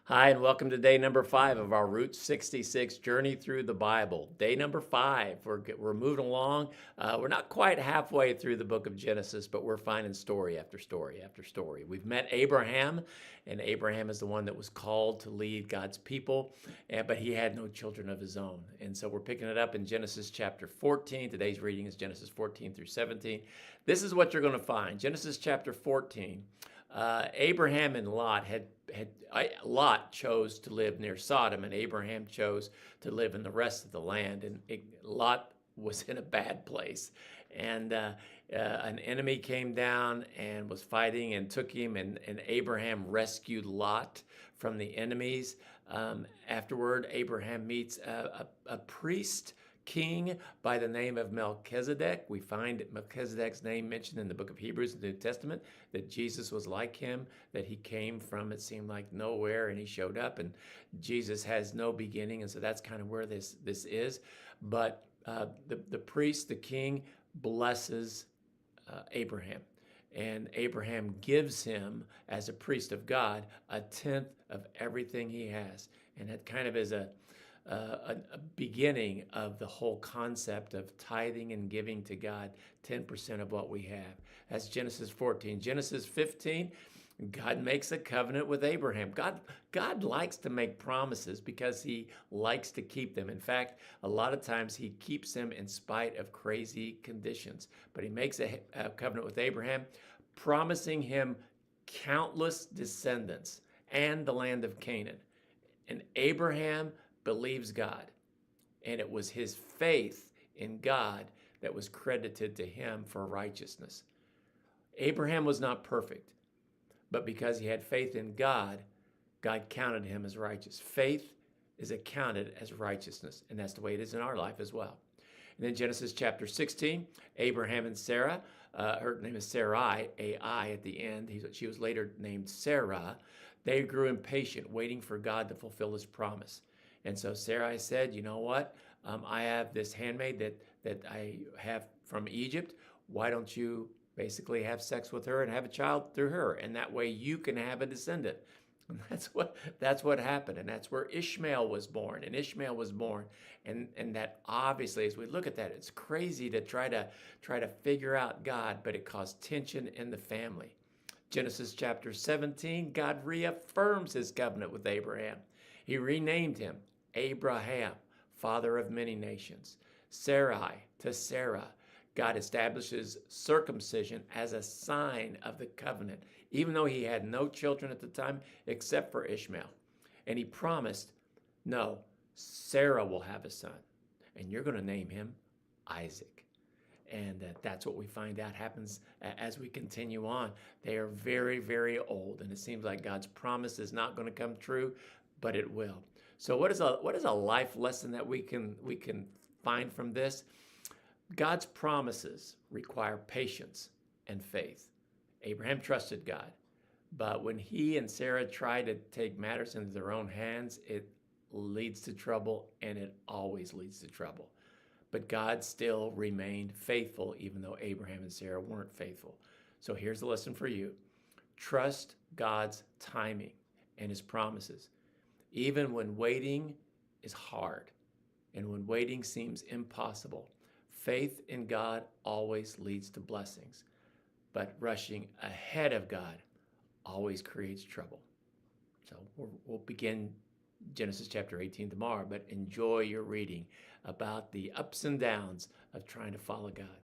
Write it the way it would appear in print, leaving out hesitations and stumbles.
Hi, and welcome to day number 5 of our Route 66 journey through the Bible. Day number 5. We're moving along. We're not quite halfway through the book of Genesis, but we're finding story after story after story. We've met Abraham, and Abraham is the one that was called to lead God's people, but he had no children of his own. And so we're picking it up in Genesis chapter 14. Today's reading is Genesis 14 through 17. This is what you're going to find. Genesis chapter 14. Abraham and Lot chose to live near Sodom, and Abraham chose to live in the rest of the land. And Lot was in a bad place, and an enemy came down and was fighting and took him. And Abraham rescued Lot from the enemies. Afterward, Abraham meets a priest king by the name of Melchizedek. We find Melchizedek's name mentioned in the book of Hebrews in the New Testament, that Jesus was like him, that he came from, it seemed like, nowhere, and he showed up, and Jesus has no beginning, and so that's kind of where this is. But the priest, the king, blesses Abraham. And Abraham gives him, as a priest of God, a tenth of everything he has. And that kind of is a beginning of the whole concept of tithing and giving to God 10% of what we have. That's Genesis 14. Genesis 15, God makes a covenant with Abraham. God likes to make promises because he likes to keep them. In fact, a lot of times he keeps them in spite of crazy conditions. But he makes a covenant with Abraham, promising him countless descendants and the land of Canaan. And Abraham believes God, and it was his faith in God that was credited to him for righteousness. Abraham was not perfect, but because he had faith in God, God counted him as righteous. Faith is accounted as righteousness, and that's the way it is in our life as well. And then Genesis chapter 16, Abraham and Sarah, her name is Sarai, A-I at the end. She was later named Sarah. They grew impatient, waiting for God to fulfill his promise. And so Sarai said, you know what? I have this handmaid that I have from Egypt. Why don't you basically have sex with her and have a child through her? And that way you can have a descendant. And that's what happened. And that's where Ishmael was born. And Ishmael was born. And that obviously, as we look at that, it's crazy to try to figure out God, but it caused tension in the family. Genesis chapter 17, God reaffirms his covenant with Abraham. He renamed him Abraham, father of many nations. Sarai to Sarah. God establishes circumcision as a sign of the covenant, even though he had no children at the time except for Ishmael. And he promised, no, Sarah will have a son, and you're going to name him Isaac. And that's what we find out happens as we continue on. They are very, very old, and it seems like God's promise is not going to come true, but it will. So what is a life lesson that we can find from this? God's promises require patience and faith. Abraham trusted God, but when he and Sarah tried to take matters into their own hands, it leads to trouble, and it always leads to trouble. But God still remained faithful, even though Abraham and Sarah weren't faithful. So here's the lesson for you. Trust God's timing and his promises. Even when waiting is hard and when waiting seems impossible, faith in God always leads to blessings. But rushing ahead of God always creates trouble. So we'll begin Genesis chapter 18 tomorrow, but enjoy your reading about the ups and downs of trying to follow God.